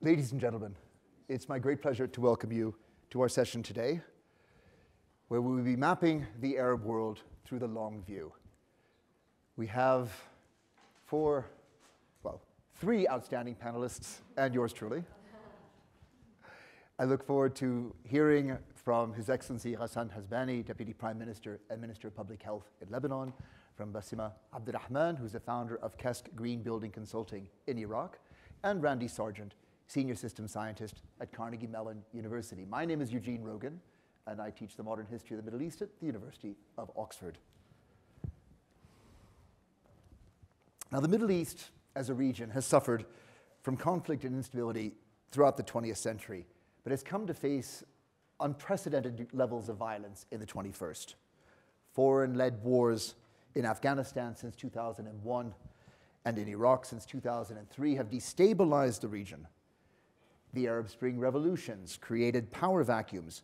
Ladies and gentlemen, it's my great pleasure to welcome you to our session today, where we will be mapping the Arab world through the long view. We have three outstanding panelists, and yours truly. I look forward to hearing from His Excellency Ghassan Hasbani, Deputy Prime Minister and Minister of Public Health in Lebanon, from Basima Abdulrahman, who's the founder of KESK Green Building Consulting in Iraq, and Randy Sargent, Senior Systems Scientist at Carnegie Mellon University. My name is Eugene Rogan, and I teach the modern history of the Middle East at the University of Oxford. Now, the Middle East as a region has suffered from conflict and instability throughout the 20th century, but has come to face unprecedented levels of violence in the 21st. Foreign-led wars in Afghanistan since 2001 and in Iraq since 2003 have destabilized the region. The Arab Spring revolutions created power vacuums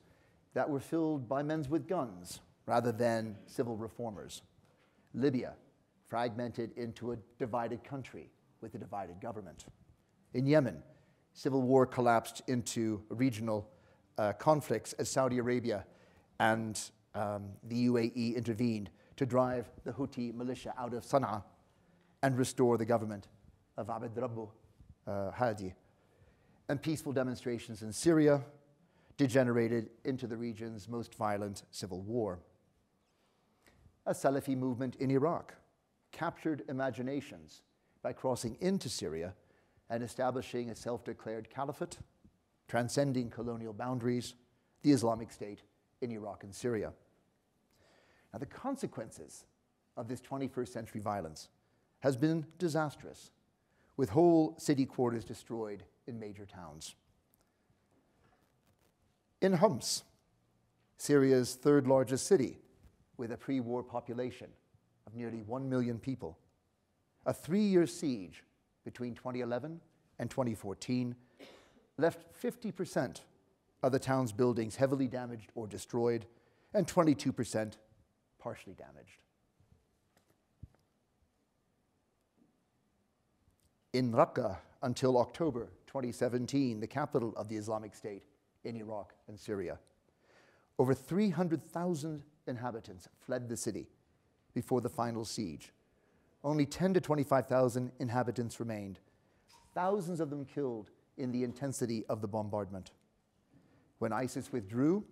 that were filled by men with guns rather than civil reformers. Libya fragmented into a divided country with a divided government. In Yemen, civil war collapsed into regional conflicts as Saudi Arabia and the UAE intervened to drive the Houthi militia out of Sana'a and restore the government of Abd Rabbu Hadi. And peaceful demonstrations in Syria degenerated into the region's most violent civil war. A Salafi movement in Iraq captured imaginations by crossing into Syria and establishing a self-declared caliphate, transcending colonial boundaries, the Islamic State in Iraq and Syria. Now, the consequences of this 21st century violence has been disastrous, with whole city quarters destroyed in major towns. In Homs, Syria's third largest city, with a pre-war population of nearly 1 million people, a 3-year siege between 2011 and 2014 left 50% of the town's buildings heavily damaged or destroyed, and 22% partially damaged. In Raqqa, until October 2017, the capital of the Islamic State in Iraq and Syria, over 300,000 inhabitants fled the city before the final siege. Only 10 to 25,000 inhabitants remained, thousands of them killed in the intensity of the bombardment. When ISIS withdrew,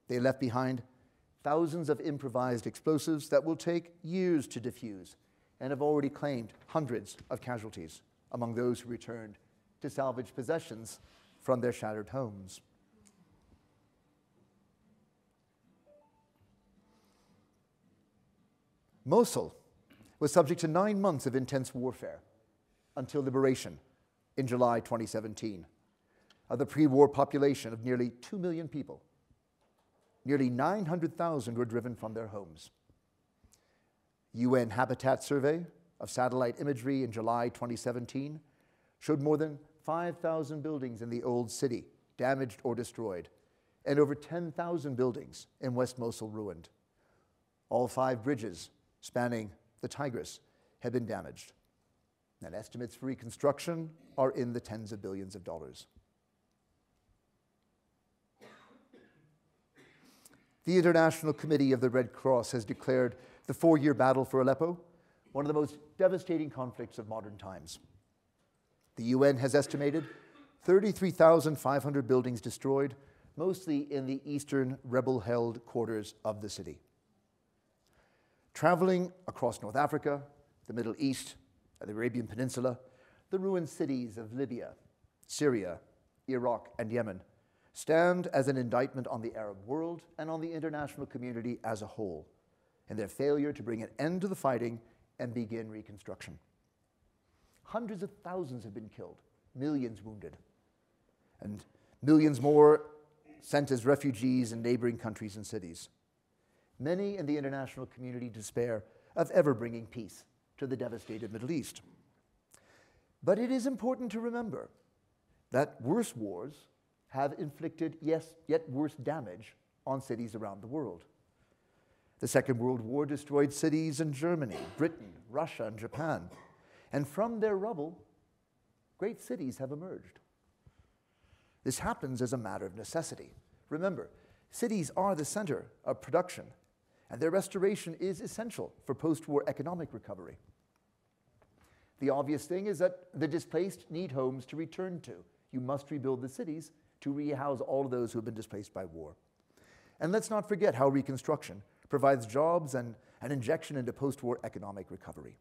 they left behind thousands of improvised explosives that will take years to defuse and have already claimed hundreds of casualties among those who returned to salvage possessions from their shattered homes. Mosul was subject to 9 months of intense warfare until liberation in July 2017. Of the pre-war population of nearly 2 million people, nearly 900,000 were driven from their homes. UN Habitat Survey of satellite imagery in July 2017 showed more than 5,000 buildings in the old city damaged or destroyed, and over 10,000 buildings in West Mosul ruined. All 5 bridges spanning the Tigris had been damaged, and estimates for reconstruction are in the tens of billions of dollars. The International Committee of the Red Cross has declared the 4-year battle for Aleppo one of the most devastating conflicts of modern times. The UN has estimated 33,500 buildings destroyed, mostly in the eastern rebel-held quarters of the city. Traveling across North Africa, the Middle East, and the Arabian Peninsula, the ruined cities of Libya, Syria, Iraq, and Yemen stand as an indictment on the Arab world and on the international community as a whole, in their failure to bring an end to the fighting and begin reconstruction. Hundreds of thousands have been killed, millions wounded, and millions more sent as refugees in neighboring countries and cities. Many in the international community despair of ever bringing peace to the devastated Middle East. But it is important to remember that worse wars have inflicted, yes, yet worse damage on cities around the world. The Second World War destroyed cities in Germany, Britain, Russia, and Japan. And from their rubble, great cities have emerged. This happens as a matter of necessity. Remember, cities are the center of production, and their restoration is essential for post-war economic recovery. The obvious thing is that the displaced need homes to return to. You must rebuild the cities to rehouse all of those who have been displaced by war. And let's not forget how Reconstruction provides jobs and an injection into post-war economic recovery.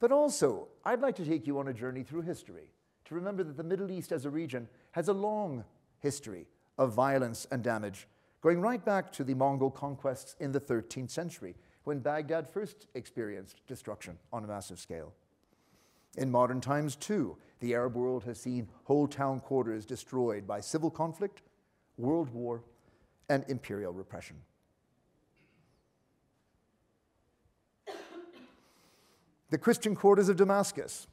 But also, I'd like to take you on a journey through history to remember that the Middle East as a region has a long history of violence and damage, going right back to the Mongol conquests in the 13th century, when Baghdad first experienced destruction on a massive scale. In modern times, too, the Arab world has seen whole town quarters destroyed by civil conflict, world war, and imperial repression. The Christian quarters of Damascus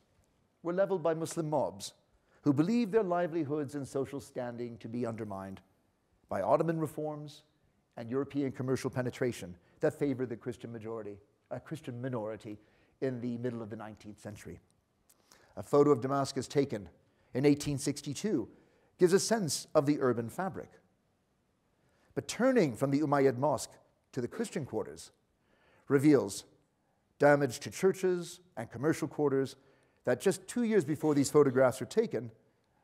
were leveled by Muslim mobs who believed their livelihoods and social standing to be undermined by Ottoman reforms and European commercial penetration that favored the Christian minority in the middle of the 19th century. A photo of Damascus taken in 1862 gives a sense of the urban fabric. But turning from the Umayyad Mosque to the Christian quarters reveals damage to churches and commercial quarters that just 2 years before these photographs were taken,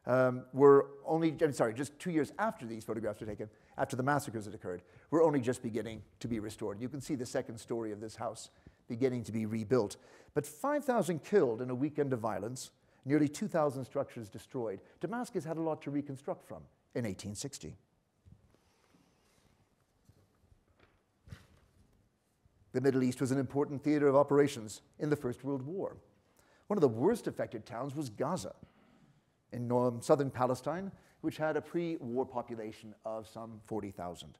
just 2 years after these photographs were taken, after the massacres had occurred, were only just beginning to be restored. You can see the second story of this house beginning to be rebuilt. But 5,000 killed in a weekend of violence, nearly 2,000 structures destroyed. Damascus had a lot to reconstruct from in 1860. The Middle East was an important theater of operations in the First World War. One of the worst affected towns was Gaza in southern Palestine, which had a pre-war population of some 40,000.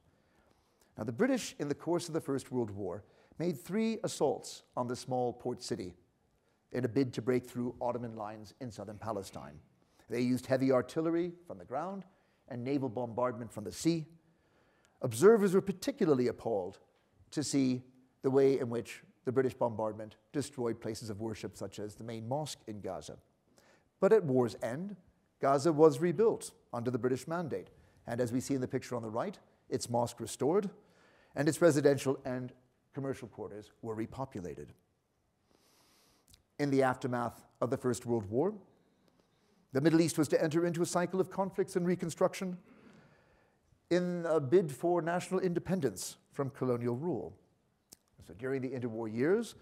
Now, the British, in the course of the First World War, made 3 assaults on the small port city in a bid to break through Ottoman lines in southern Palestine. They used heavy artillery from the ground and naval bombardment from the sea. Observers were particularly appalled to see the way in which the British bombardment destroyed places of worship such as the main mosque in Gaza. But at war's end, Gaza was rebuilt under the British mandate. And as we see in the picture on the right, its mosque restored, and its residential and commercial quarters were repopulated. In the aftermath of the First World War, the Middle East was to enter into a cycle of conflicts and reconstruction in a bid for national independence from colonial rule. So during the interwar years,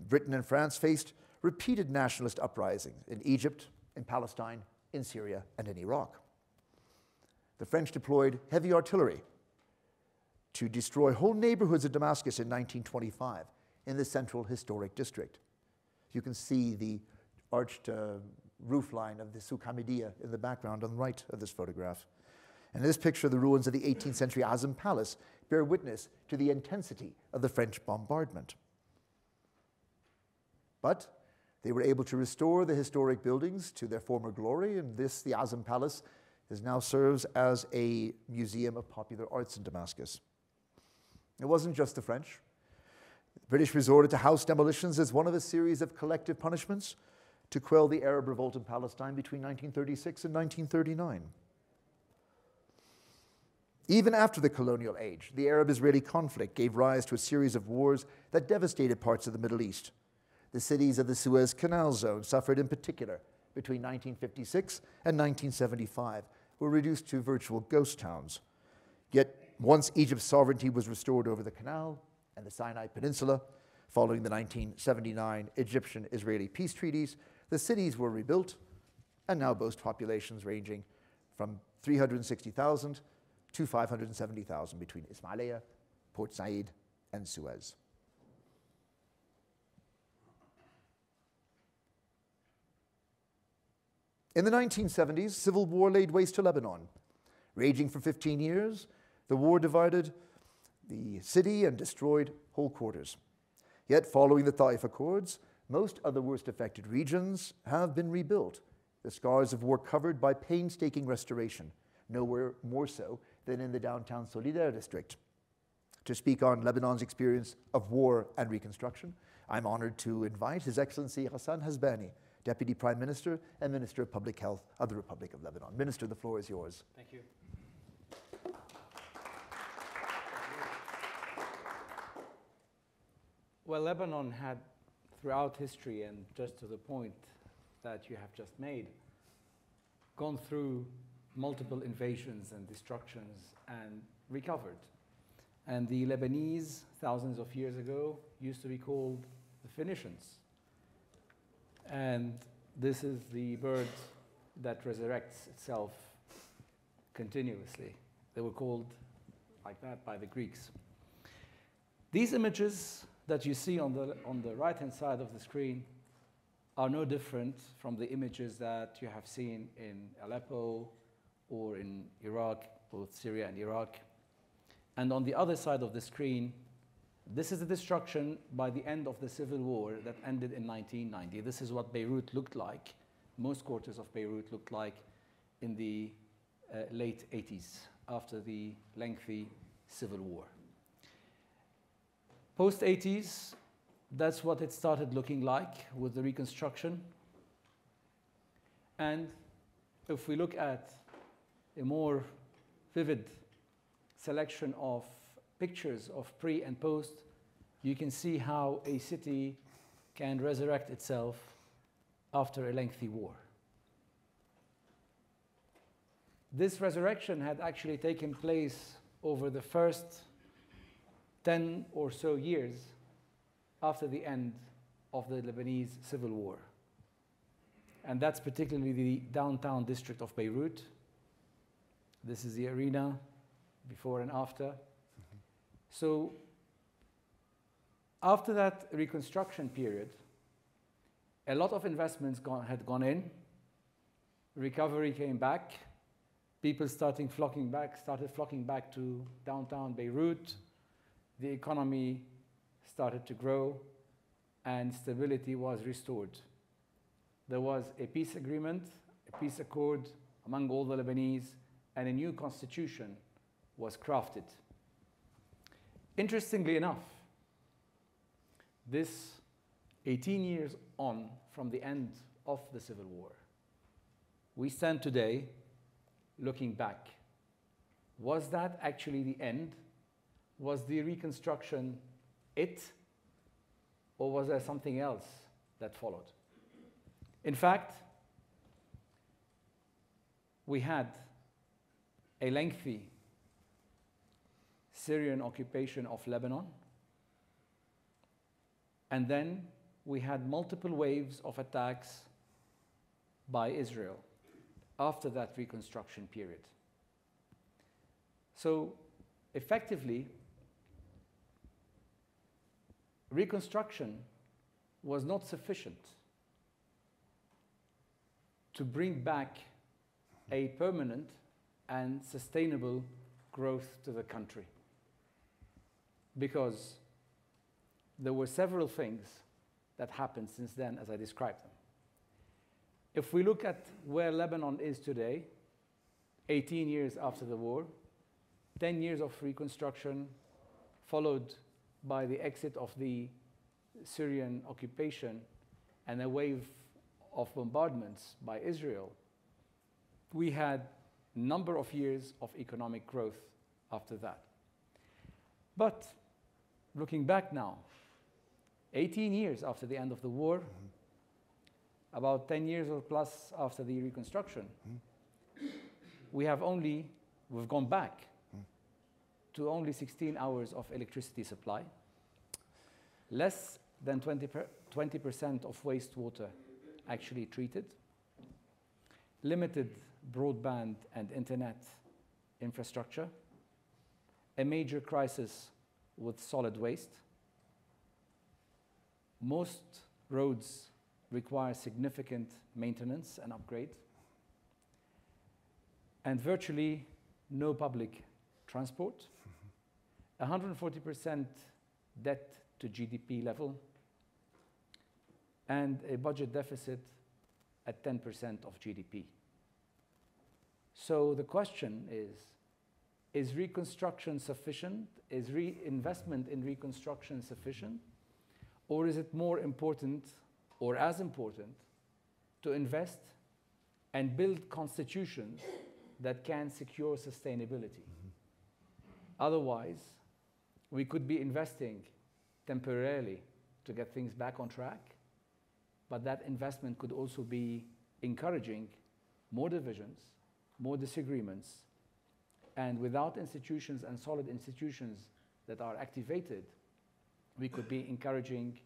Britain and France faced repeated nationalist uprisings in Egypt, in Palestine, in Syria, and in Iraq. The French deployed heavy artillery to destroy whole neighborhoods of Damascus in 1925 in the central historic district. You can see the arched roof line of the Souk Hamidiyya in the background on the right of this photograph. And in this picture, the ruins of the 18th century Azam Palace bear witness to the intensity of the French bombardment. But they were able to restore the historic buildings to their former glory, and the Azam Palace now serves as a museum of popular arts in Damascus. It wasn't just the French. The British resorted to house demolitions as one of a series of collective punishments to quell the Arab revolt in Palestine between 1936 and 1939. Even after the colonial age, the Arab-Israeli conflict gave rise to a series of wars that devastated parts of the Middle East. The cities of the Suez Canal zone suffered in particular between 1956 and 1975, were reduced to virtual ghost towns. Yet once Egypt's sovereignty was restored over the canal and the Sinai Peninsula, following the 1979 Egyptian-Israeli peace treaties, the cities were rebuilt and now boast populations ranging from 360,000 to 570,000 between Ismailia, Port Said, and Suez. In the 1970s, civil war laid waste to Lebanon. Raging for 15 years, the war divided the city and destroyed whole quarters. Yet, following the Taif Accords, most of the worst affected regions have been rebuilt, the scars of war covered by painstaking restoration, nowhere more so than in the downtown Solidaire district. To speak on Lebanon's experience of war and reconstruction, I'm honored to invite His Excellency Ghassan Hasbani Deputy Prime Minister and Minister of Public Health of the Republic of Lebanon. Minister, the floor is yours. Thank you. Well, Lebanon had, throughout history, and just to the point that you have just made, gone through multiple invasions and destructions and recovered. And the Lebanese, thousands of years ago, used to be called the Phoenicians. And this is the bird that resurrects itself continuously. They were called like that by the Greeks. These images that you see on the right-hand side of the screen are no different from the images that you have seen in Aleppo or in Iraq, both Syria and Iraq. And on the other side of the screen, this is the destruction by the end of the civil war that ended in 1990. This is what Beirut looked like. Most quarters of Beirut looked like in the late 80s, after the lengthy civil war. Post-80s, that's what it started looking like with the Reconstruction. And if we look at a more vivid selection of pictures of pre and post, you can see how a city can resurrect itself after a lengthy war. This resurrection had actually taken place over the first 10 or so years after the end of the Lebanese civil war. And that's particularly the downtown district of Beirut. This is the arena before and after. Mm-hmm. So after that reconstruction period, a lot of investments had gone in. Recovery came back. People started flocking back to downtown Beirut. The economy started to grow, and stability was restored. There was a peace agreement, a peace accord among all the Lebanese, and a new constitution was crafted. Interestingly enough, this 18 years on from the end of the civil war, we stand today looking back. Was that actually the end? Was the Reconstruction it? Or was there something else that followed? In fact, we had a lengthy Syrian occupation of Lebanon, and then we had multiple waves of attacks by Israel after that Reconstruction period. So effectively, Reconstruction was not sufficient to bring back a permanent and sustainable growth to the country, because there were several things that happened since then, as I described them. If we look at where Lebanon is today, 18 years after the war, 10 years of reconstruction, followed by the exit of the Syrian occupation and a wave of bombardments by Israel, we had a number of years of economic growth after that. But looking back now, 18 years after the end of the war, mm-hmm. about 10 years or plus after the Reconstruction, mm-hmm. we've gone back mm-hmm. to only 16 hours of electricity supply, less than 20% of wastewater actually treated, limited broadband and internet infrastructure, a major crisis with solid waste. Most roads require significant maintenance and upgrade, and virtually no public transport, 140% debt to GDP level, and a budget deficit at 10% of GDP. So the question is reconstruction sufficient? Is reinvestment in reconstruction sufficient? Or is it more important, or as important, to invest and build constitutions that can secure sustainability. Otherwise, we could be investing temporarily to get things back on track, but that investment could also be encouraging more divisions, more disagreements, and without institutions and solid institutions that are activated, we could be encouraging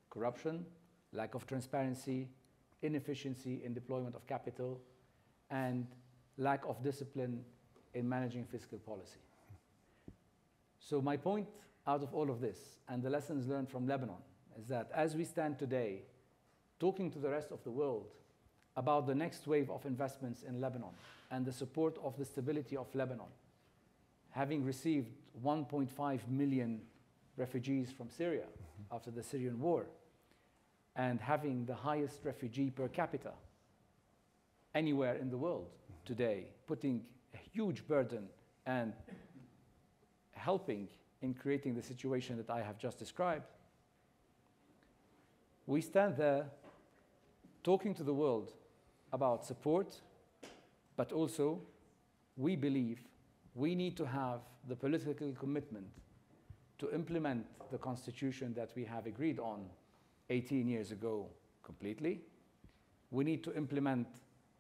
corruption, lack of transparency, inefficiency in deployment of capital, and lack of discipline in managing fiscal policy. So my point out of all of this, and the lessons learned from Lebanon, is that as we stand today, talking to the rest of the world about the next wave of investments in Lebanon and the support of the stability of Lebanon, having received 1.5 million refugees from Syria after the Syrian war, and having the highest refugee per capita anywhere in the world today, putting a huge burden and helping in creating the situation that I have just described, we stand there talking to the world about support, but also we believe we need to have the political commitment to implement the constitution that we have agreed on 18 years ago completely. We need to implement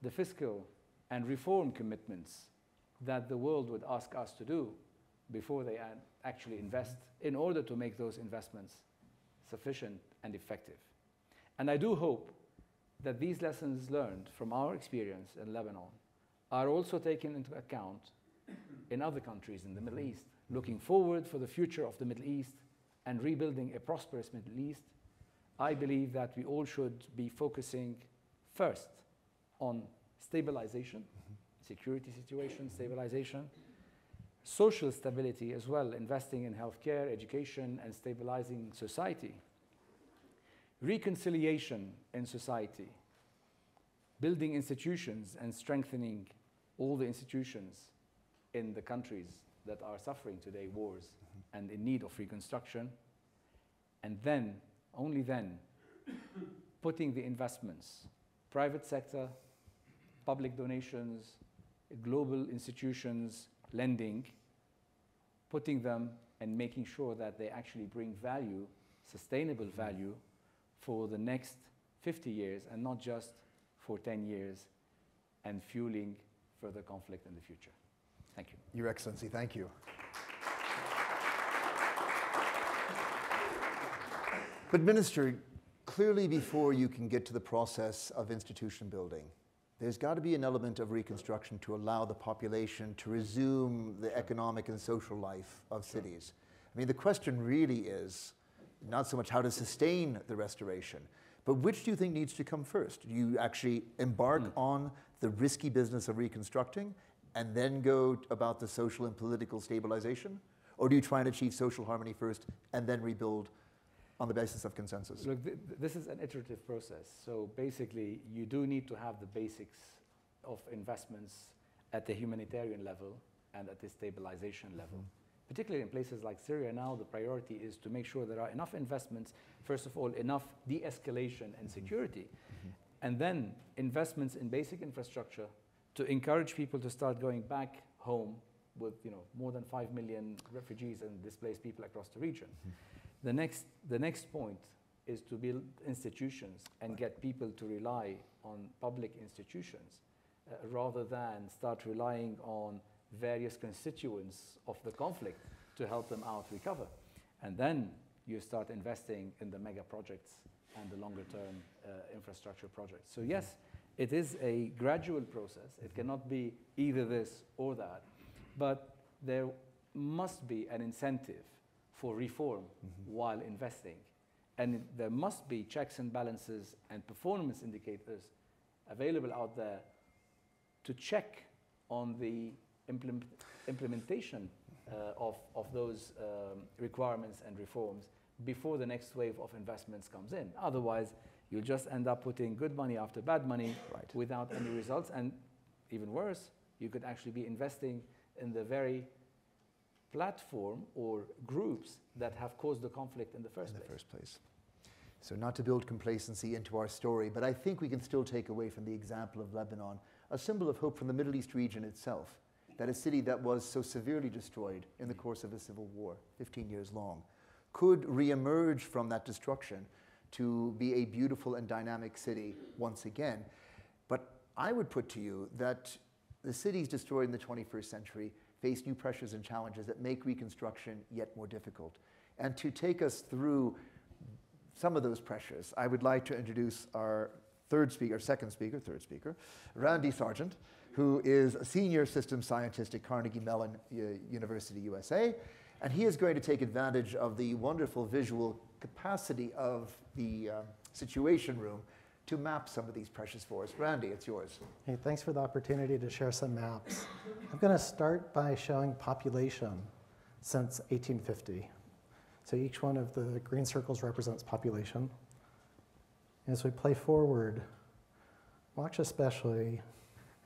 the fiscal and reform commitments that the world would ask us to do before they actually invest, in order to make those investments sufficient and effective. And I do hope that these lessons learned from our experience in Lebanon are also taken into account in other countries in the Middle East, looking forward for the future of the Middle East and rebuilding a prosperous Middle East. I believe that we all should be focusing first on stabilization, security situation, stabilization, social stability as well, investing in healthcare, education, and stabilizing society. Reconciliation in society, building institutions and strengthening all the institutions in the countries that are suffering today wars and in need of reconstruction. And then, only then, putting the investments, private sector, public donations, global institutions, lending, putting them and making sure that they actually bring value, sustainable value, for the next 50 years and not just for 10 years, and fueling further conflict in the future. Thank you. Your Excellency, thank you. But Minister, clearly before you can get to the process of institution building, there's got to be an element of reconstruction to allow the population to resume the economic and social life of cities. I mean, the question really is not so much how to sustain the restoration, but which do you think needs to come first? Do you actually embark on the risky business of reconstructing and then go about the social and political stabilization? Or do you try and achieve social harmony first and then rebuild on the basis of consensus? Look, this is an iterative process. So basically, you do need to have the basics of investments at the humanitarian level and at the stabilization level. Particularly in places like Syria now, the priority is to make sure there are enough investments, first of all, enough de-escalation and security, and then investments in basic infrastructure to encourage people to start going back home with more than 5 million refugees and displaced people across the region. The next point is to build institutions and get people to rely on public institutions rather than start relying on various constituents of the conflict to help them out recover. And then you start investing in the mega projects and the longer term infrastructure projects. So yes, it is a gradual process. It cannot be either this or that, but there must be an incentive for reform while investing. And there must be checks and balances and performance indicators available out there to check on the implementation of those requirements and reforms before the next wave of investments comes in. Otherwise, you'll just end up putting good money after bad money without any results. And even worse, you could actually be investing in the very platform or groups that have caused the conflict in the first place. So not to build complacency into our story, but I think we can still take away from the example of Lebanon a symbol of hope from the Middle East region itself, that a city that was so severely destroyed in the course of a civil war, 15 years long, could reemerge from that destruction to be a beautiful and dynamic city once again. But I would put to you that the cities destroyed in the 21st century face new pressures and challenges that make reconstruction yet more difficult. And to take us through some of those pressures, I would like to introduce our third speaker, Randy Sargent, who is a senior systems scientist at Carnegie Mellon University, USA. And he is going to take advantage of the wonderful visual capacity of the Situation Room to map some of these pressures for us. Randy, it's yours. Hey, thanks for the opportunity to share some maps. I'm going to start by showing population since 1850. So each one of the green circles represents population. As we play forward, watch especially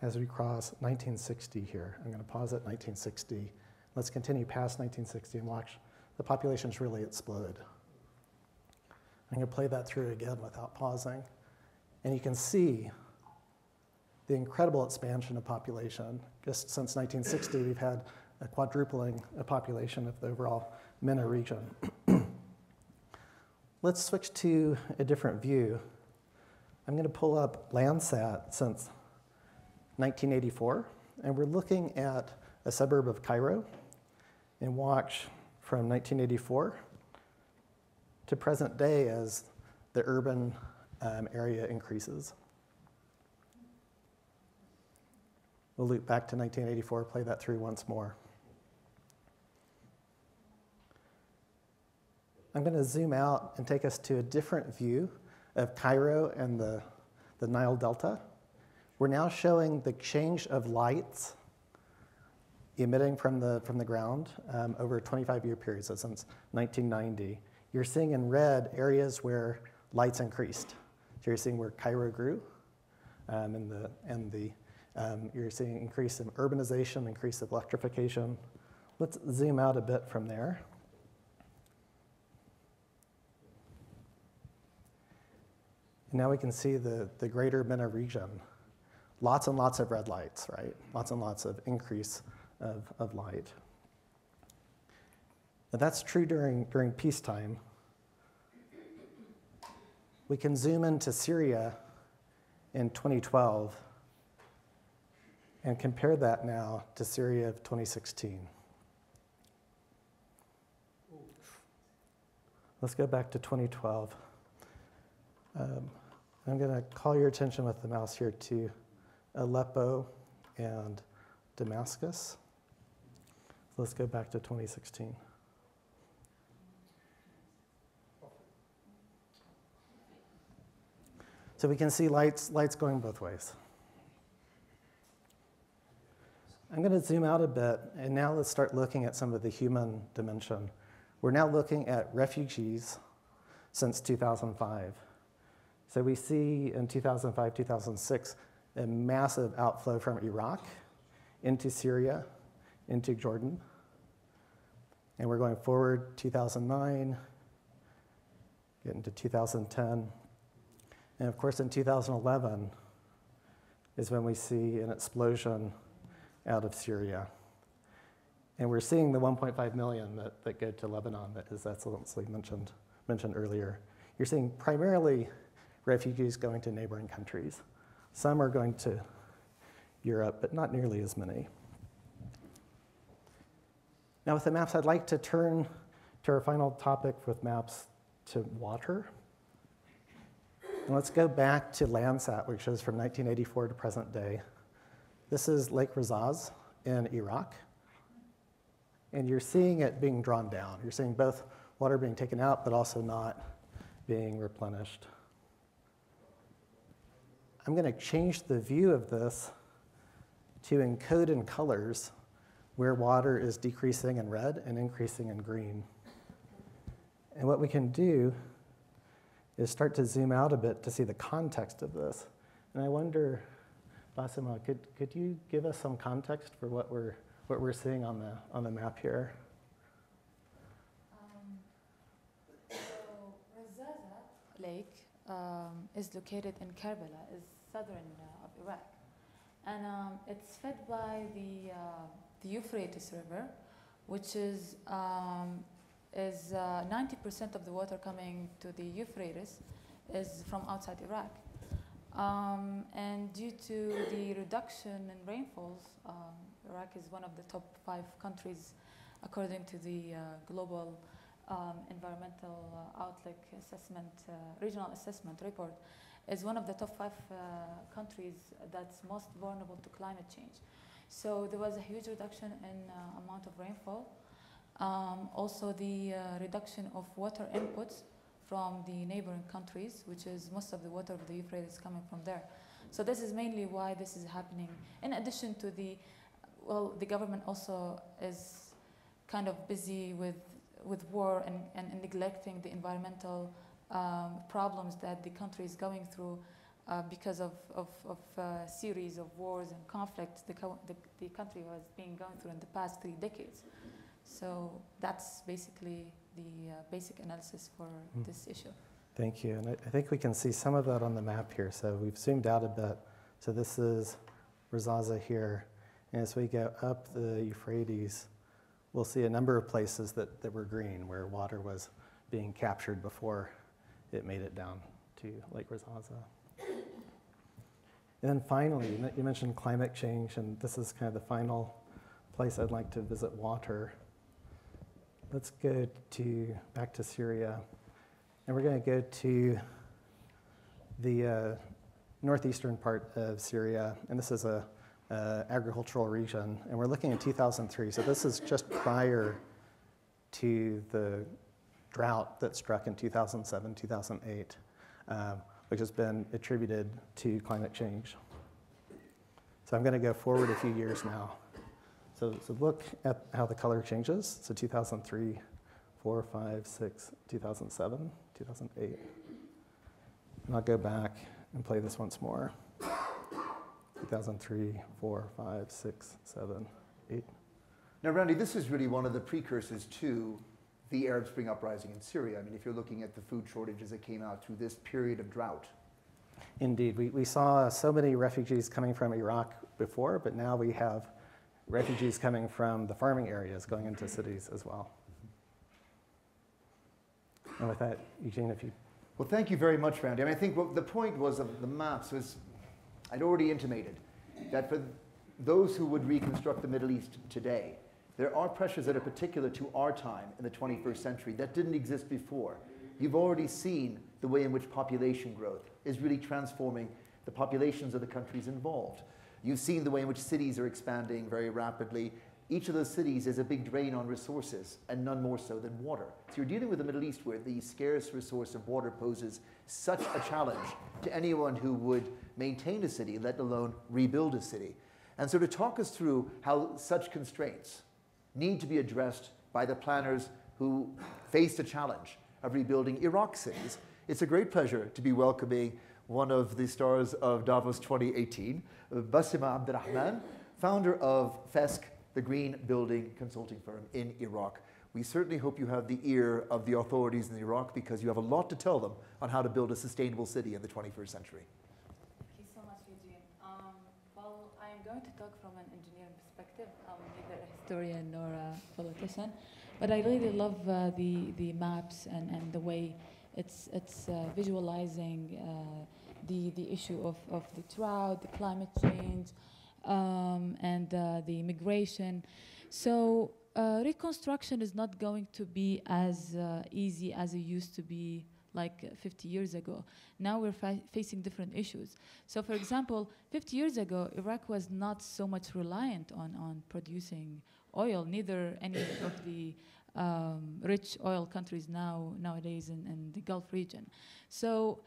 as we cross 1960 here. I'm going to pause at 1960. Let's continue past 1960 and watch the populations really explode. I'm going to play that through again without pausing. And you can see the incredible expansion of population. Just since 1960, we've had a quadrupling of population of the overall MENA region. Let's switch to a different view. I'm going to pull up Landsat since 1984, and we're looking at a suburb of Cairo, and watch from 1984 to present day as the urban area increases. We'll loop back to 1984, play that through once more. I'm going to zoom out and take us to a different view of Cairo and the Nile Delta. We're now showing the change of lights emitting from the ground over a 25-year period, so since 1990. You're seeing in red areas where lights increased. So you're seeing where Cairo grew, you're seeing increase in urbanization, increase of electrification. Let's zoom out a bit from there. And now we can see the greater MENA region. Lots and lots of red lights, right? Lots and lots of increase of light. And that's true during peacetime. We can zoom into Syria in 2012 and compare that now to Syria of 2016. Let's go back to 2012. I'm going to call your attention with the mouse here to Aleppo and Damascus. Let's go back to 2016. So we can see lights going both ways. I'm going to zoom out a bit, and now let's start looking at some of the human dimension. We're now looking at refugees since 2005. So we see in 2005, 2006, a massive outflow from Iraq into Syria, into Jordan. And we're going forward 2009, getting to 2010. And of course, in 2011 is when we see an explosion out of Syria. And we're seeing the 1.5 million that go to Lebanon that is excellently mentioned earlier. You're seeing primarily refugees going to neighboring countries. Some are going to Europe, but not nearly as many. Now with the maps, I'd like to turn to our final topic with maps to water. And let's go back to Landsat, which is from 1984 to present day. This is Lake Razaz in Iraq. And you're seeing it being drawn down. You're seeing both water being taken out, but also not being replenished. I'm going to change the view of this to encode in colors where water is decreasing in red and increasing in green. And what we can do is start to zoom out a bit to see the context of this. And I wonder, Basima, could you give us some context for what we're seeing on the map here? lake is located in Karbala, is southern of Iraq. And it's fed by the Euphrates River, which is 90% of the water coming to the Euphrates is from outside Iraq. And due to the reduction in rainfalls, Iraq is one of the top 5 countries according to the global environmental outlook assessment, regional assessment report, is one of the top 5 countries that's most vulnerable to climate change. So there was a huge reduction in amount of rainfall. Also the reduction of water inputs from the neighboring countries, which is most of the water of the Euphrates coming from there. So this is mainly why this is happening. In addition to the, well, the government also is kind of busy with war and neglecting the environmental problems that the country is going through because of a series of wars and conflicts the country has been going through in the past 3 decades. So that's basically the basic analysis for this issue. Thank you. And I think we can see some of that on the map here. So we've zoomed out a bit. So this is Razaza here. And as we go up the Euphrates, we'll see a number of places that were green, where water was being captured before it made it down to Lake Razaza. And then finally, you mentioned climate change, and this is kind of the final place I'd like to visit water. Let's go back to Syria, and we're going to go to the northeastern part of Syria, and this is a agricultural region, and we're looking at 2003. So this is just prior to the drought that struck in 2007, 2008, which has been attributed to climate change. So I'm going to go forward a few years now. So look at how the color changes. So 2003, 4, 5, 6, 2007, 2008. And I'll go back and play this once more. 2003, 4, 5, 6, 7, 8. Now, Randy, this is really one of the precursors to the Arab Spring uprising in Syria. I mean, if you're looking at the food shortages that came out through this period of drought. Indeed. We saw so many refugees coming from Iraq before, but now we have refugees coming from the farming areas going into cities as well. And with that, Eugene, if you... Well, thank you very much, Randy. I mean, I think what the point was of the maps was, I'd already intimated that for those who would reconstruct the Middle East today, there are pressures that are particular to our time in the 21st century that didn't exist before. You've already seen the way in which population growth is really transforming the populations of the countries involved. You've seen the way in which cities are expanding very rapidly. Each of those cities is a big drain on resources, and none more so than water. So you're dealing with the Middle East where the scarce resource of water poses such a challenge to anyone who would maintain a city, let alone rebuild a city. And so to talk us through how such constraints need to be addressed by the planners who faced a challenge of rebuilding Iraq cities, it's a great pleasure to be welcoming one of the stars of Davos 2018, Basima Abdulrahman, founder of KESK, the green building consulting firm in Iraq. We certainly hope you have the ear of the authorities in Iraq because you have a lot to tell them on how to build a sustainable city in the 21st century. Thank you so much, Eugene. Well, I am going to talk from an engineering perspective. I'm neither a historian nor a politician, but I really love the maps and the way it's visualizing the issue of the drought, the climate change, and the migration. So reconstruction is not going to be as easy as it used to be like 50 years ago. Now we're facing different issues. So for example, 50 years ago, Iraq was not so much reliant on producing oil, neither any of the rich oil countries nowadays in the Gulf region. So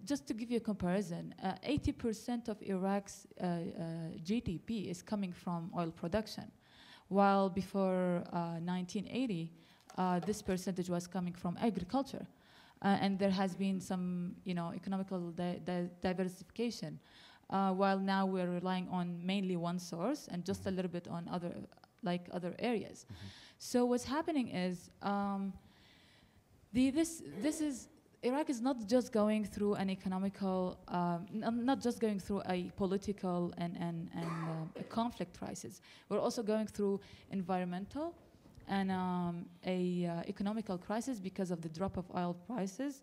just to give you a comparison, 80% of Iraq's GDP is coming from oil production, while before 1980, this percentage was coming from agriculture. And there has been some economical diversification, while now we're relying on mainly one source and just a little bit on other areas. Mm-hmm. So what's happening is this is Iraq is not just going through an economical, not just going through a political and a conflict crisis. We're also going through environmental and economical crisis because of the drop of oil prices.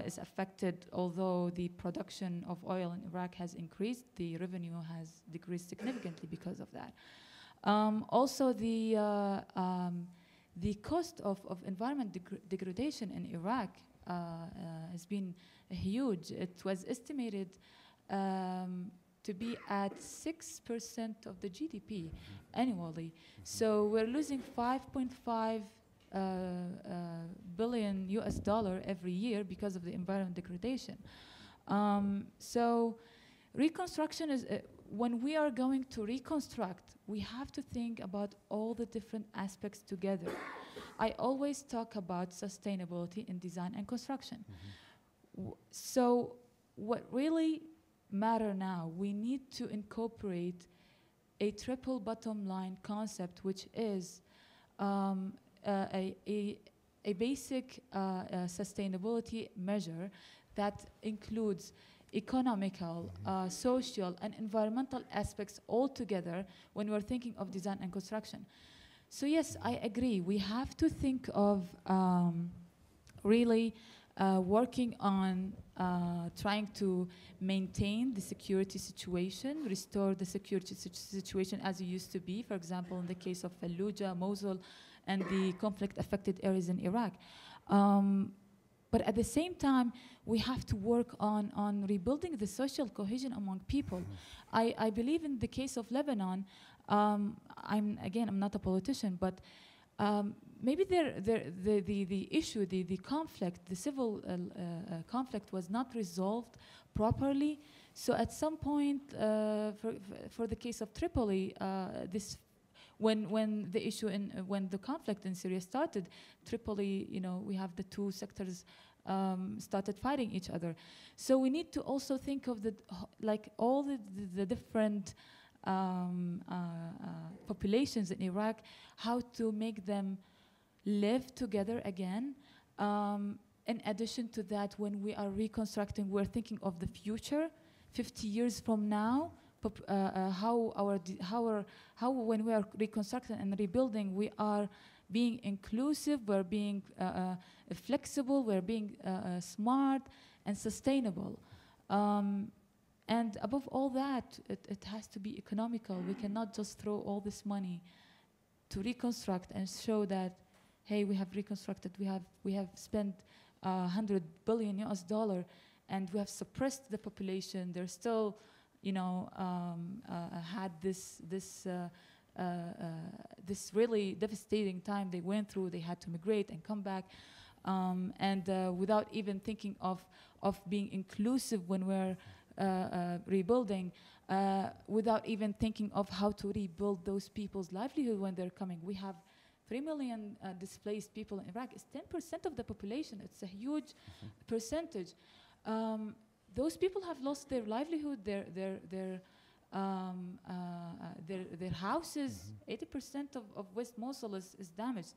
Is affected, although the production of oil in Iraq has increased, the revenue has decreased significantly because of that. Also, the cost of environment degradation in Iraq has been huge. It was estimated to be at 6% of the GDP annually. So we're losing 5.5 billion US dollar every year because of the environment degradation. So reconstruction is, when we are going to reconstruct, we have to think about all the different aspects together. I always talk about sustainability in design and construction. So what really matter now, we need to incorporate a triple bottom line concept, which is a basic sustainability measure that includes economical, social, and environmental aspects all together when we're thinking of design and construction. So yes, I agree. We have to think of really working on trying to maintain the security situation, restore the security situation as it used to be, for example, in the case of Fallujah, Mosul, and the conflict-affected areas in Iraq. But at the same time, we have to work on rebuilding the social cohesion among people. I believe in the case of Lebanon, I'm not a politician, but maybe the issue, the conflict, the civil conflict was not resolved properly. So at some point, for the case of Tripoli, when the issue when the conflict in Syria started, Tripoli, we have the two sectors started fighting each other. So we need to also think of all the different populations in Iraq, how to make them live together again. In addition to that, when we are reconstructing, we're thinking of the future, 50 years from now. How when we are reconstructing and rebuilding, we are being inclusive, we're being flexible, we're being smart and sustainable. And above all that, it has to be economical. We cannot just throw all this money to reconstruct and show that, hey, we have reconstructed, we have spent $100 billion US dollar, and we have suppressed the population. They're still had this really devastating time they went through. They had to migrate and come back, and without even thinking of being inclusive when we're rebuilding, without even thinking of how to rebuild those people's livelihood when they're coming. We have 3 million displaced people in Iraq. It's 10% of the population. It's a huge percentage. Those people have lost their livelihood, their houses. 80% of West Mosul is damaged.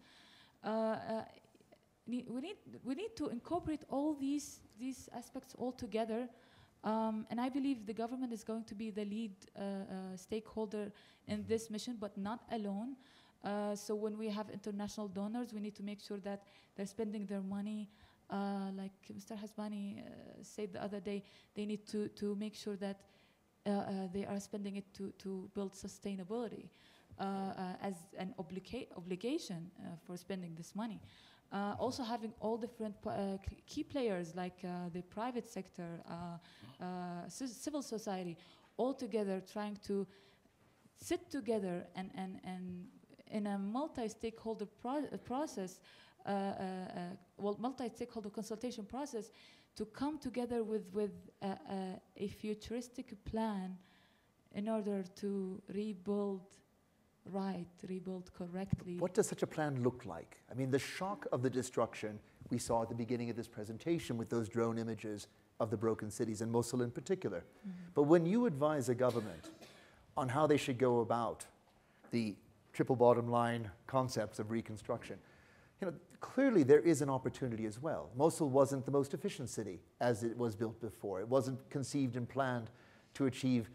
We need to incorporate all these aspects all together, and I believe the government is going to be the lead stakeholder in this mission, but not alone. So when we have international donors, we need to make sure that they're spending their money. Like Mr. Hasbani said the other day, they need to make sure that they are spending it to build sustainability as an obligation for spending this money. Also having all different key players like the private sector, civil society, all together trying to sit together and in a multi-stakeholder process, multi-stakeholder consultation process, to come together with a futuristic plan in order to rebuild correctly. What does such a plan look like? I mean, the shock of the destruction we saw at the beginning of this presentation with those drone images of the broken cities, and Mosul in particular. But when you advise a government on how they should go about the triple bottom line concepts of reconstruction, clearly there is an opportunity as well. Mosul wasn't the most efficient city as it was built before. It wasn't conceived and planned to achieve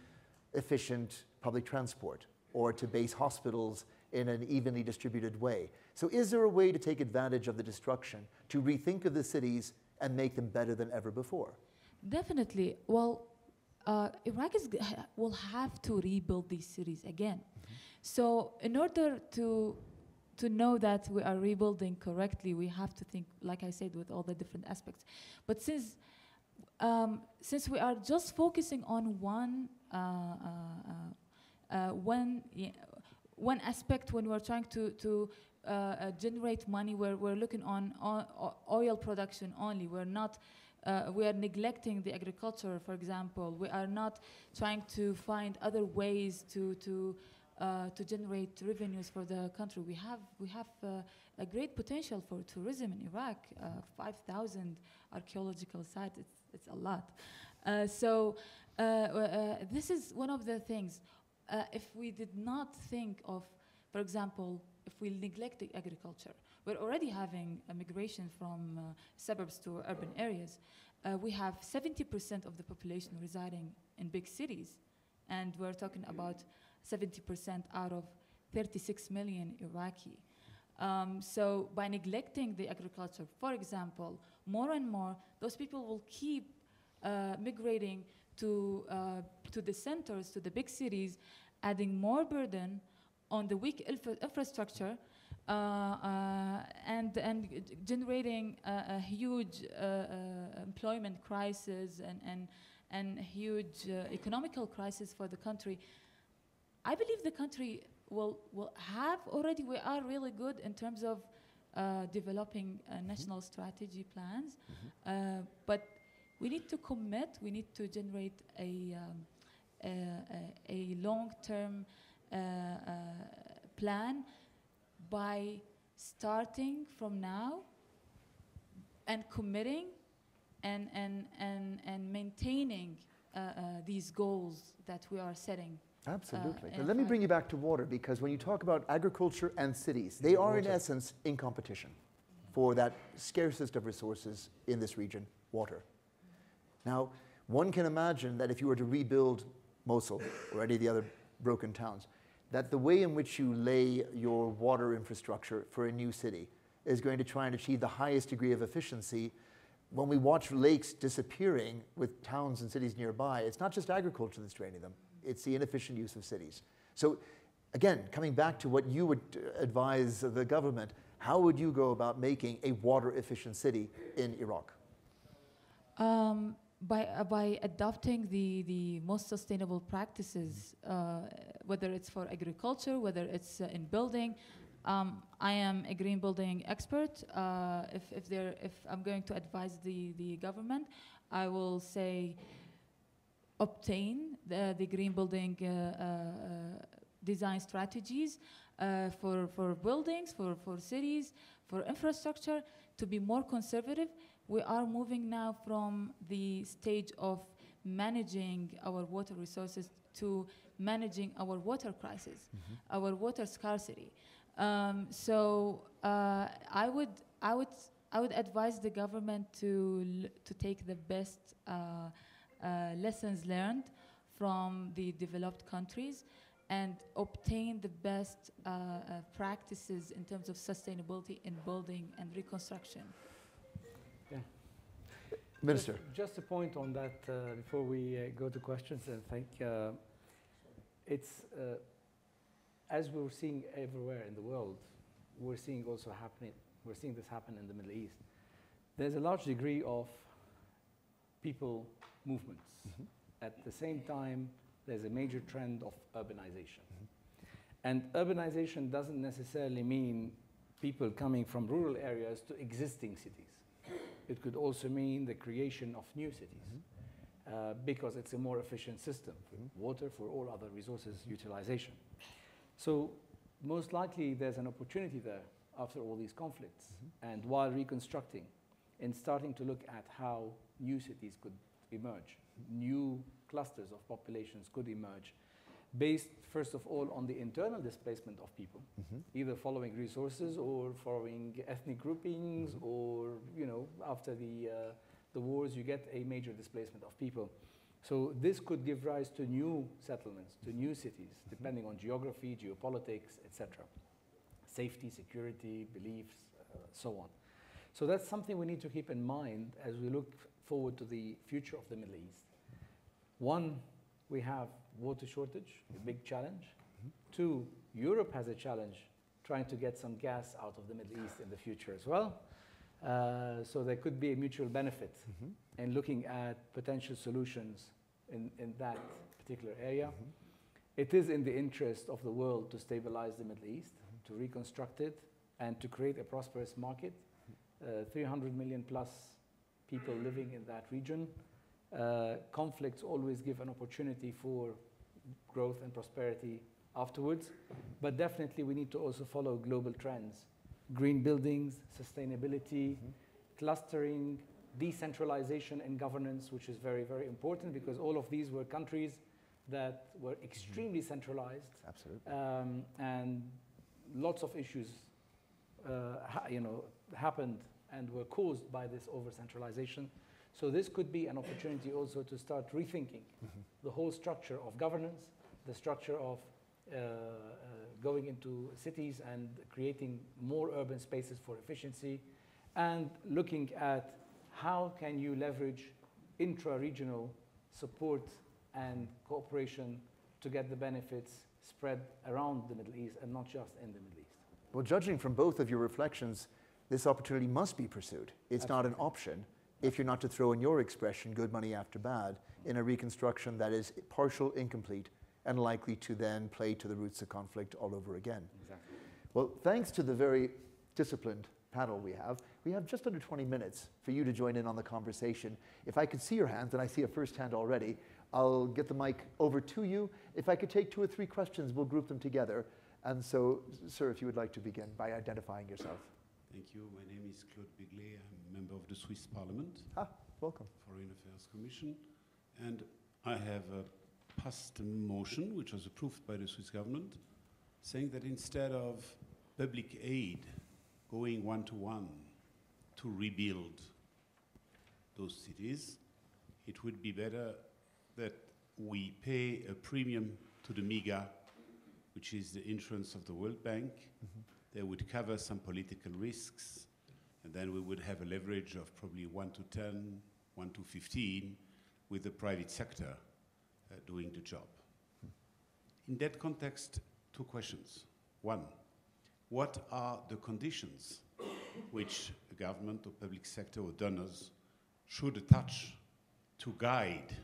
efficient public transport or to base hospitals in an evenly distributed way. So is there a way to take advantage of the destruction, to rethink of the cities and make them better than ever before? Definitely. Well, Iraq will have to rebuild these cities again. So in order to know that we are rebuilding correctly, we have to think, like I said, with all the different aspects. But since we are just focusing on one aspect, when we're trying to generate money, we're looking on oil production only. We are neglecting the agriculture, for example. We are not trying to find other ways to generate revenues for the country. We have a great potential for tourism in Iraq. 5,000 archaeological sites. It's a lot. So this is one of the things. If we did not think of, for example, if we neglect the agriculture, we're already having a migration from suburbs to urban areas. We have 70% of the population residing in big cities, and we're talking about 70% out of 36 million Iraqi. So by neglecting the agriculture, for example, more and more, those people will keep migrating to the centers, to the big cities, adding more burden on the weak infrastructure and generating a huge employment crisis and huge economical crisis for the country. I believe the country will have already, we are really good in terms of developing national strategy plans, but we need to commit, we need to generate a long-term plan by starting from now and committing and maintaining these goals that we are setting. Absolutely. But let me bring you back to water, because when you talk about agriculture and cities, they are in essence in competition for that scarcest of resources in this region, water. Now, one can imagine that if you were to rebuild Mosul or any of the other broken towns, that the way in which you lay your water infrastructure for a new city is going to try and achieve the highest degree of efficiency. When we watch lakes disappearing with towns and cities nearby, it's not just agriculture that's draining them, it's the inefficient use of cities. So again, coming back to what you would advise the government, how would you go about making a water efficient city in Iraq? By adopting the most sustainable practices, whether it's for agriculture, whether it's in building. I am a green building expert. If I'm going to advise the government, I will say obtain the green building design strategies for buildings, for cities, for infrastructure, to be more conservative. We are moving now from the stage of managing our water resources to managing our water crisis, our water scarcity. So I would advise the government to take the best lessons learned from the developed countries and obtain the best practices in terms of sustainability in building and reconstruction. Yeah. Minister. Just a point on that before we go to questions. I think it's as we're seeing everywhere in the world, we're seeing this happen in the Middle East. There's a large degree of people movements. At the same time, there's a major trend of urbanization. And urbanization doesn't necessarily mean people coming from rural areas to existing cities. It could also mean the creation of new cities because it's a more efficient system, water for all other resources utilization. So most likely there's an opportunity there after all these conflicts and while reconstructing and starting to look at how new cities could emerge, new clusters of populations could emerge, based first of all on the internal displacement of people, either following resources or following ethnic groupings, or after the wars you get a major displacement of people. So this could give rise to new settlements, to new cities, depending on geography, geopolitics, etc. Safety, security, beliefs, so on. So that's something we need to keep in mind as we look forward to the future of the Middle East. One, we have water shortage, a big challenge. Two, Europe has a challenge trying to get some gas out of the Middle East in the future as well. So there could be a mutual benefit in looking at potential solutions in that particular area. It is in the interest of the world to stabilize the Middle East, to reconstruct it, and to create a prosperous market. 300 million plus people living in that region. Conflicts always give an opportunity for growth and prosperity afterwards, but definitely we need to also follow global trends. Green buildings, sustainability, clustering, decentralization in governance, which is very, very important because all of these were countries that were extremely centralized. Absolutely. And lots of issues happened and were caused by this over-centralization. So this could be an opportunity also to start rethinking the whole structure of governance, the structure of going into cities and creating more urban spaces for efficiency, and looking at how can you leverage intra-regional support and cooperation to get the benefits spread around the Middle East and not just in the Middle East. Well, judging from both of your reflections, this opportunity must be pursued. It's not an option if you're not to throw in your expression, good money after bad, in a reconstruction that is partial, incomplete, and likely to then play to the roots of conflict all over again. Exactly. Well, thanks to the very disciplined panel we have just under 20 minutes for you to join in on the conversation. If I could see your hands, and I see a first hand already, I'll get the mic over to you. If I could take 2 or 3 questions, we'll group them together. And so, sir, if you would like to begin by identifying yourself. Thank you. My name is Claude Begley. I'm a member of the Swiss Parliament. Welcome. Foreign Affairs Commission. And I have passed a motion, which was approved by the Swiss government, saying that instead of public aid going one-to-one to rebuild those cities, it would be better that we pay a premium to the MIGA, which is the insurance of the World Bank. They would cover some political risks, and then we would have a leverage of probably 1 to 10, 1 to 15, with the private sector doing the job. In that context, 2 questions. 1, what are the conditions which the government or public sector or donors should attach to guide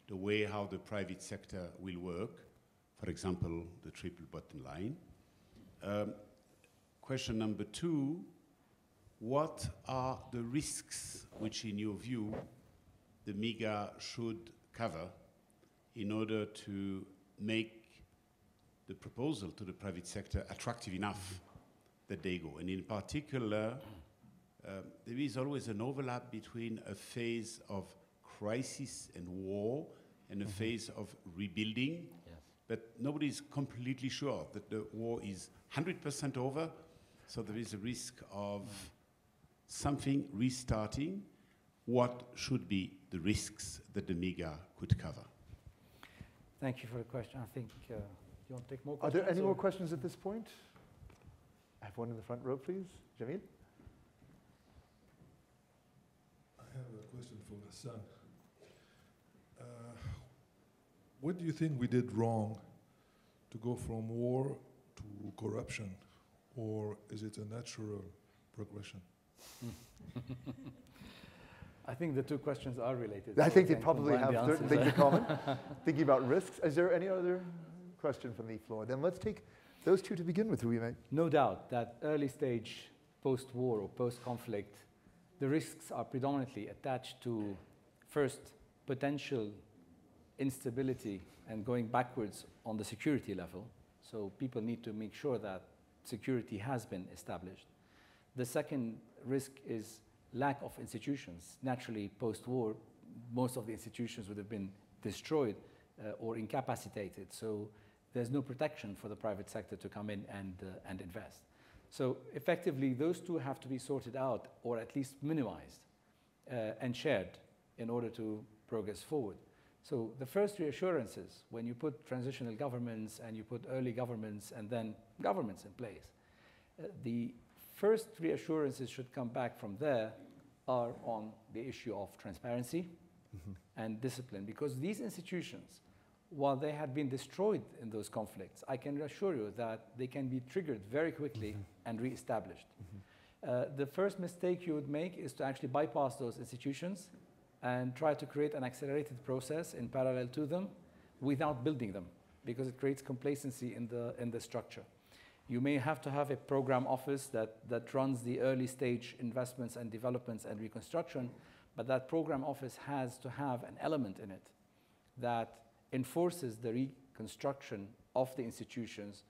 the way how the private sector will work? For example, the triple bottom line. Question number 2, what are the risks which, in your view, the MIGA should cover in order to make the proposal to the private sector attractive enough that they go? And in particular, there is always an overlap between a phase of crisis and war and a phase of rebuilding. Yes. But nobody is completely sure that the war is 100% over, so there is a risk of something restarting. What should be the risks that the MIGA could cover? Thank you for the question. I think, do you want to take more Are questions? there any more questions at this point? I have one in the front row, please. Jamil? I have a question for Ghassan. What do you think we did wrong to go from war to corruption, or is it a natural progression? I think the 2 questions are related. I so think they can probably combine have the certain answers. things in common. Thinking about risks. Is there any other question from the floor? Then let's take those 2 to begin with, Rui. No doubt that early stage post-war or post-conflict, the risks are predominantly attached to, first, potential instability and going backwards on the security level. So people need to make sure that security has been established. The second risk is lack of institutions. Naturally, post-war, most of the institutions would have been destroyed or incapacitated. So there's no protection for the private sector to come in and invest. So effectively, those two have to be sorted out, or at least minimized and shared in order to progress forward. So the first reassurances, when you put transitional governments and you put early governments and then governments in place, the first reassurances should come back from there are on the issue of transparency and discipline, because these institutions, while they had been destroyed in those conflicts, I can assure you that they can be triggered very quickly and reestablished. The first mistake you would make is to actually bypass those institutions and try to create an accelerated process in parallel to them without building them, because it creates complacency in the structure. You may have to have a program office that runs the early stage investments and developments and reconstruction, but that program office has to have an element in it that enforces the reconstruction of the institutions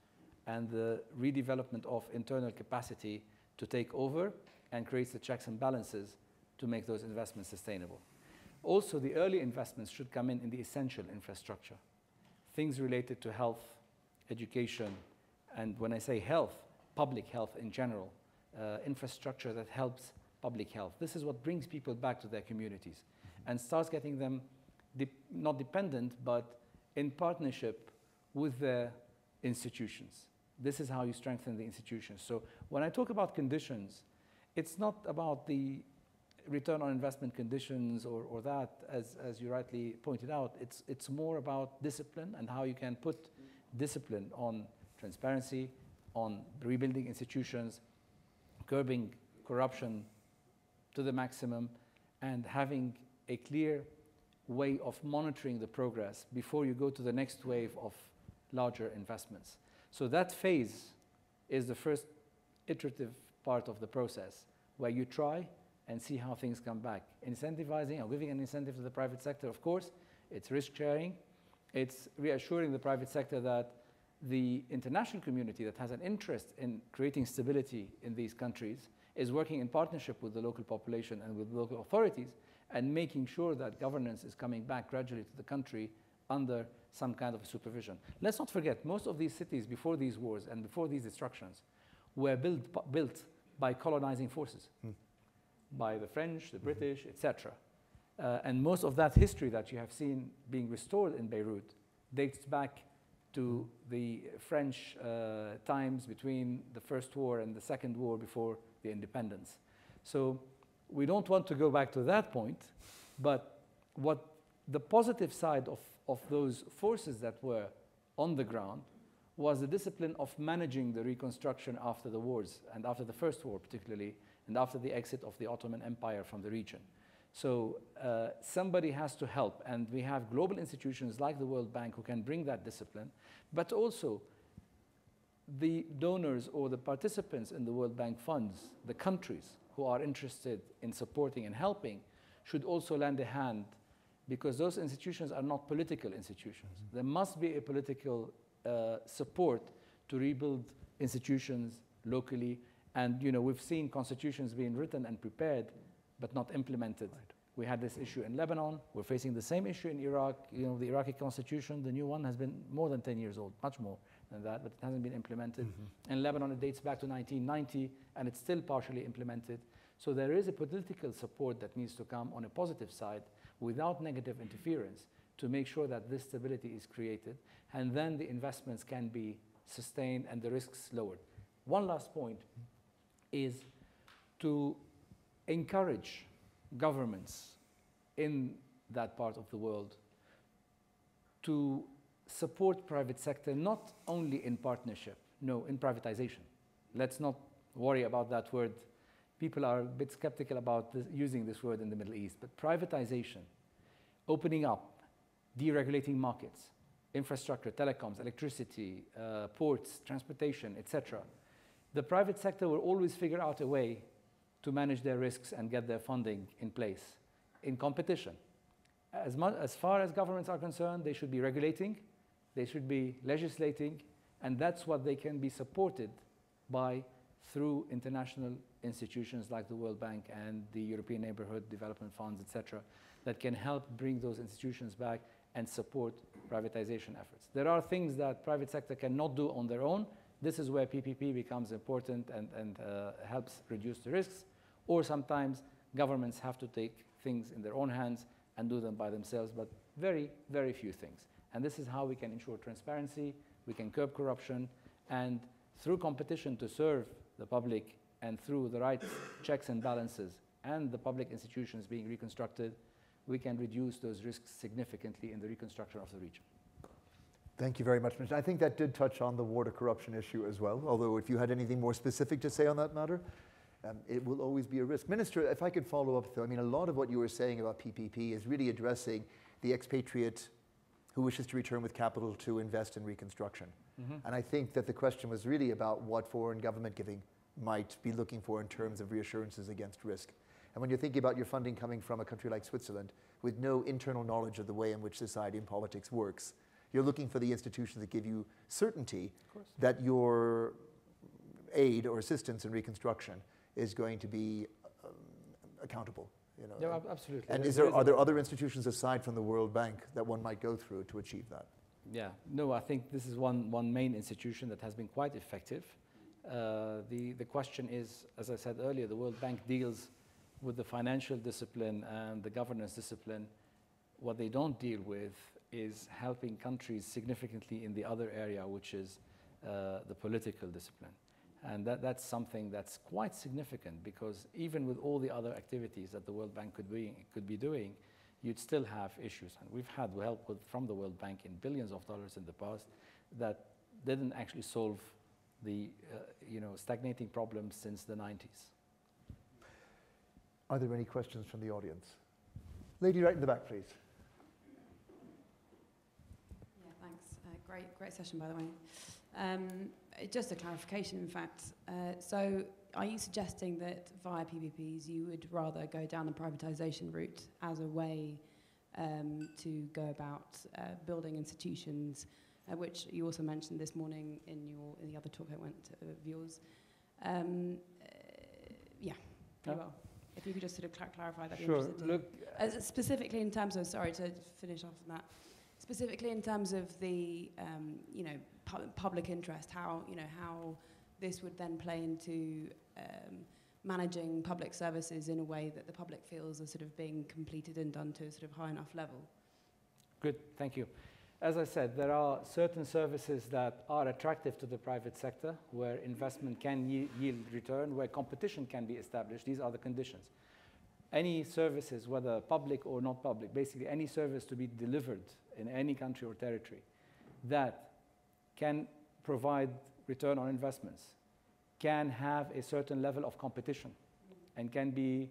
and the redevelopment of internal capacity to take over and creates the checks and balances to make those investments sustainable. Also, the early investments should come in the essential infrastructure, things related to health, education, and when I say health, public health in general, infrastructure that helps public health. This is what brings people back to their communities and starts getting them not dependent, but in partnership with the institutions. This is how you strengthen the institutions. So when I talk about conditions, it's not about the return on investment conditions or that, as you rightly pointed out. It's more about discipline and how you can put discipline on transparency, on rebuilding institutions, curbing corruption to the maximum, and having a clear way of monitoring the progress before you go to the next wave of larger investments. So that phase is the first iterative part of the process, where you try and see how things come back. Incentivizing or giving an incentive to the private sector, of course, it's risk sharing. It's reassuring the private sector that the international community that has an interest in creating stability in these countries is working in partnership with the local population and with local authorities and making sure that governance is coming back gradually to the country under some kind of supervision. Let's not forget, most of these cities before these wars and before these destructions were built by colonizing forces, by the French, the British, etc. And most of that history that you have seen being restored in Beirut dates back to the French times between the First War and the Second War before the independence. So we don't want to go back to that point, but what the positive side of those forces that were on the ground was the discipline of managing the reconstruction after the wars, and after the First War particularly, and after the exit of the Ottoman Empire from the region. So somebody has to help, and we have global institutions like the World Bank who can bring that discipline, but also the donors or the participants in the World Bank funds, the countries who are interested in supporting and helping, should also lend a hand, because those institutions are not political institutions. There must be a political support to rebuild institutions locally, and we've seen constitutions being written and prepared but not implemented. Right. We had this issue in Lebanon. We're facing the same issue in Iraq. The Iraqi constitution, the new one, has been more than 10 years old, much more than that, but it hasn't been implemented. In Lebanon, it dates back to 1990, and it's still partially implemented. So there is a political support that needs to come on a positive side without negative interference to make sure that this stability is created, and then the investments can be sustained and the risks lowered. One last point is to encourage governments in that part of the world to support private sector, not only in partnership, no, in privatization. Let's not worry about that word. People are a bit skeptical about using this word in the Middle East, but privatization, opening up, deregulating markets, infrastructure, telecoms, electricity, ports, transportation, etc. The private sector will always figure out a way to manage their risks and get their funding in place in competition. As far as governments are concerned, they should be regulating, they should be legislating, and that's what they can be supported by through international institutions like the World Bank and the European Neighborhood Development Funds, etc., that can help bring those institutions back and support privatization efforts. There are things that private sector cannot do on their own. This is where PPP becomes important and helps reduce the risks. Or sometimes governments have to take things in their own hands and do them by themselves, but very, very few things. And this is how we can ensure transparency, we can curb corruption, and through competition to serve the public and through the right checks and balances and the public institutions being reconstructed, we can reduce those risks significantly in the reconstruction of the region. Thank you very much, Minister. I think that did touch on the water corruption issue as well, although if you had anything more specific to say on that matter, it will always be a risk. Minister, if I could follow up though, I mean, a lot of what you were saying about PPP is really addressing the expatriate who wishes to return with capital to invest in reconstruction. And I think that the question was really about what foreign government giving might be looking for in terms of reassurances against risk. And when you're thinking about your funding coming from a country like Switzerland with no internal knowledge of the way in which society and politics works, you're looking for the institutions that give you certainty that your aid or assistance in reconstruction is going to be accountable. You know. Yeah, absolutely. And are there other institutions aside from the World Bank that one might go through to achieve that? Yeah, no, I think this is one main institution that has been quite effective. The question is, as I said earlier, the World Bank deals with the financial discipline and the governance discipline. What they don't deal with is helping countries significantly in the other area, which is the political discipline. And that's something that's quite significant, because even with all the other activities that the World Bank could be doing, you'd still have issues. And we've had help from the World Bank in billions of dollars in the past that didn't actually solve the stagnating problems since the 90s. Are there any questions from the audience? Lady right in the back, please. Yeah, thanks. Great session, by the way. Just a clarification, in fact. So are you suggesting that via PPPs you would rather go down the privatization route as a way to go about building institutions, which you also mentioned this morning in the other talk I went of yours? Yeah, pretty well. If you could just sort of clarify that. Sure. Look, specifically in terms of, sorry to finish off on that, specifically in terms of the public interest, how this would then play into managing public services in a way that the public feels are sort of being completed and done to a sort of high enough level. Good, thank you. As I said, there are certain services that are attractive to the private sector, where investment can yield return, where competition can be established. These are the conditions. Any services, whether public or not public, basically any service to be delivered in any country or territory that can provide return on investments, can have a certain level of competition, and can be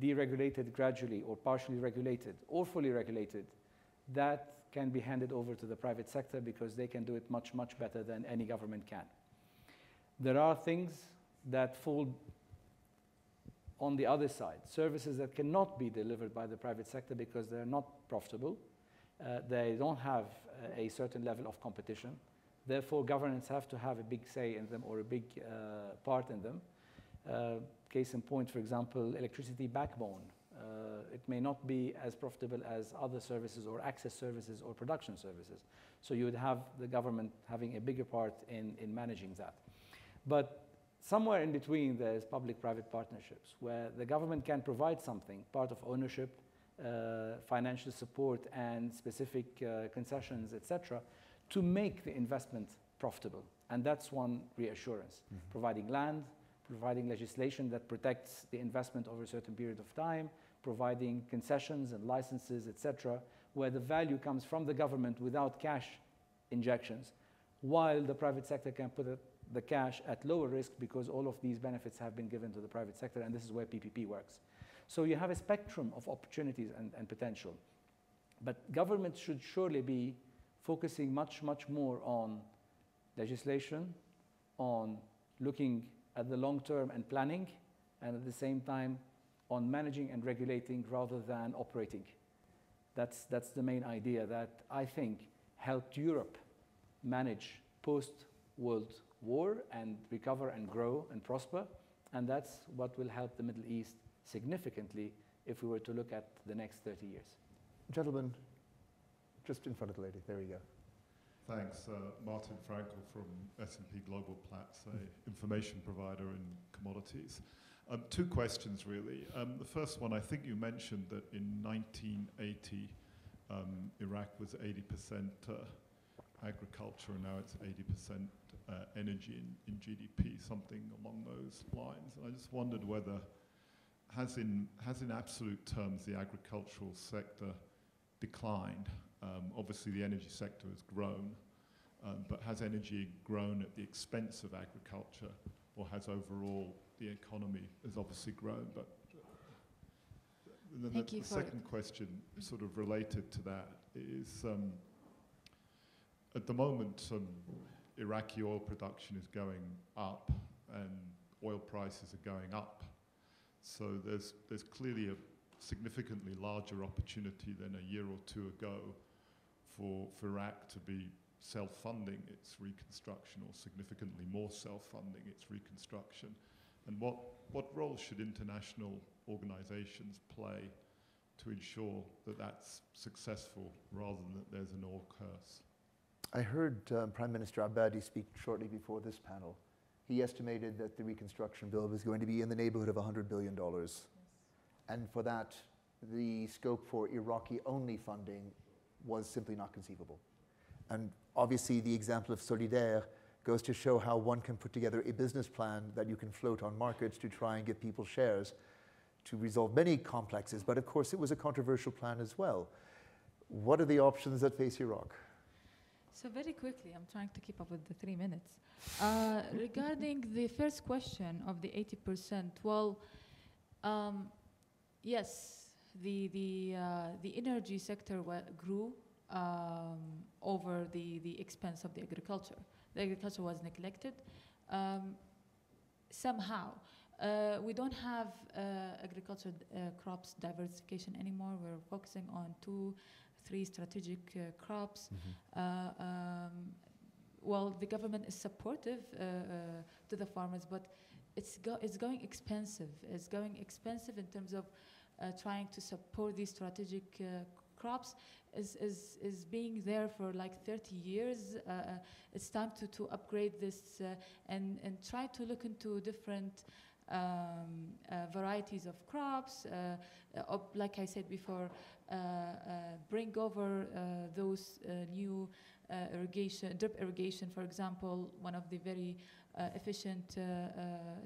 deregulated gradually or partially regulated or fully regulated, that can be handed over to the private sector, because they can do it much, much better than any government can. There are things that fall on the other side, services that cannot be delivered by the private sector because they're not profitable. They don't have a certain level of competition. Therefore, governments have to have a big say in them, or a big part in them. Case in point, for example, electricity backbone. It may not be as profitable as other services or access services or production services. So you would have the government having a bigger part in managing that. But somewhere in between, there's public-private partnerships where the government can provide something, part of ownership, financial support, and specific concessions, etc., to make the investment profitable. And that's one reassurance. Providing land, providing legislation that protects the investment over a certain period of time, providing concessions and licenses, etc., where the value comes from the government without cash injections, while the private sector can put the cash at lower risk, because all of these benefits have been given to the private sector, and this is where PPP works. So you have a spectrum of opportunities and potential. But government should surely be focusing much, much more on legislation, on looking at the long term and planning, and at the same time on managing and regulating rather than operating. That's the main idea that I think helped Europe manage post-World War and recover and grow and prosper. And that's what will help the Middle East significantly if we were to look at the next 30 years. Gentlemen, Just in front of the lady. There you go. Thanks. Martin Frankel from S&P Global Platts, information provider in commodities. Two questions, really. The first one, I think you mentioned that in 1980, Iraq was 80% agriculture, and now it's 80% energy in GDP, something along those lines. And I just wondered whether, has in absolute terms the agricultural sector declined? Obviously the energy sector has grown, but has energy grown at the expense of agriculture, or has overall the economy has obviously grown? But then the second question, sort of related to that, is at the moment Iraqi oil production is going up and oil prices are going up. So there's clearly a significantly larger opportunity than a year or two ago for Iraq to be self-funding its reconstruction, or significantly more self-funding its reconstruction. And what role should international organizations play to ensure that that's successful rather than that there's an oil curse? I heard Prime Minister Abadi speak shortly before this panel. He estimated that the reconstruction bill was going to be in the neighborhood of $100 billion. Yes. And for that, the scope for Iraqi-only funding was simply not conceivable. And obviously the example of Solidaire goes to show how one can put together a business plan that you can float on markets to try and give people shares to resolve many complexes. But of course, it was a controversial plan as well. What are the options that face Iraq? So very quickly, I'm trying to keep up with the 3 minutes. Regarding the first question of the 80%, well, yes, the energy sector grew over the expense of the agriculture. The agriculture was neglected. Somehow, we don't have agriculture crops diversification anymore. We're focusing on 2-3 strategic crops. Well, the government is supportive to the farmers, but it's going expensive. It's going expensive in terms of trying to support these strategic crops. Is being there for like 30 years. It's time to upgrade this and try to look into different varieties of crops. Like I said before, bring over those new drip irrigation, for example, one of the very efficient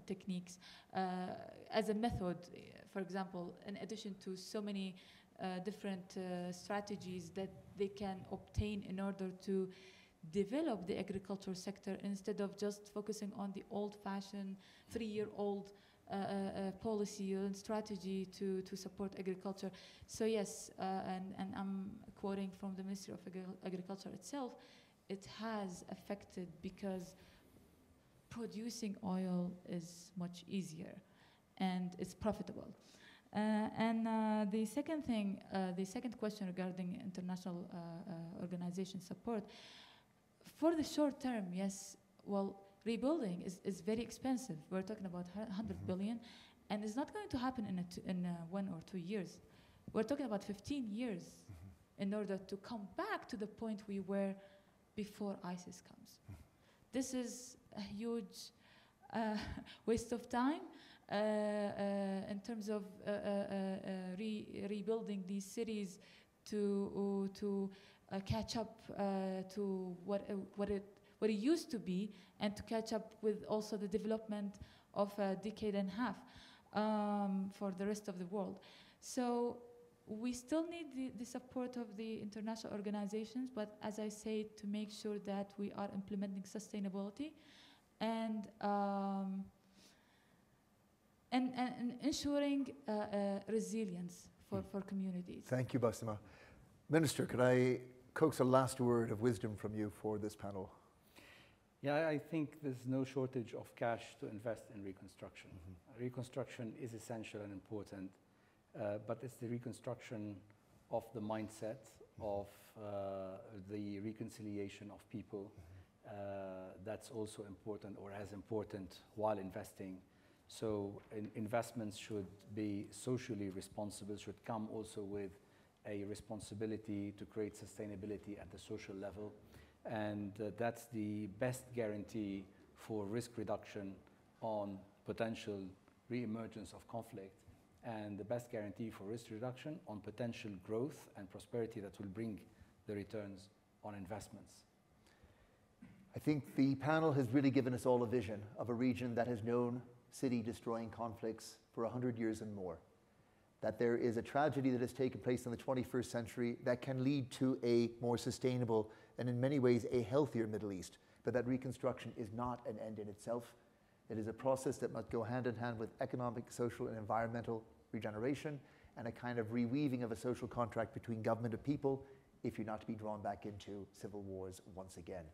techniques. As a method, for example, in addition to so many different strategies that they can obtain in order to develop the agriculture sector instead of just focusing on the old-fashioned 3-year-old policy and strategy to support agriculture. So yes, and I'm quoting from the Ministry of Agriculture itself, it has affected because producing oil is much easier and it's profitable. The second thing, the second question regarding international organization support, for the short term, yes, well, rebuilding is very expensive. We're talking about 100 billion, and it's not going to happen in 1 or 2 years. We're talking about 15 years in order to come back to the point we were before ISIS comes. This is a huge waste of time. In terms of rebuilding these cities to catch up to what it used to be, and to catch up with also the development of a decade and a half for the rest of the world. So we still need the support of the international organizations, but as I say, to make sure that we are implementing sustainability and ensuring resilience for communities. Thank you, Basima. Minister, could I coax a last word of wisdom from you for this panel? Yeah, I think there's no shortage of cash to invest in reconstruction. Reconstruction is essential and important, but it's the reconstruction of the mindset, of the reconciliation of people that's also important, or as important, while investing. So investments should be socially responsible, should come also with a responsibility to create sustainability at the social level. And that's the best guarantee for risk reduction on potential re-emergence of conflict, and the best guarantee for risk reduction on potential growth and prosperity that will bring the returns on investments. I think the panel has really given us all a vision of a region that has known city-destroying conflicts for 100 years and more. That there is a tragedy that has taken place in the 21st century that can lead to a more sustainable and in many ways a healthier Middle East, but that reconstruction is not an end in itself. It is a process that must go hand in hand with economic, social, and environmental regeneration and a kind of reweaving of a social contract between government and people if you're not to be drawn back into civil wars once again.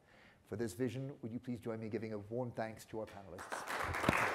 For this vision, would you please join me in giving a warm thanks to our panelists.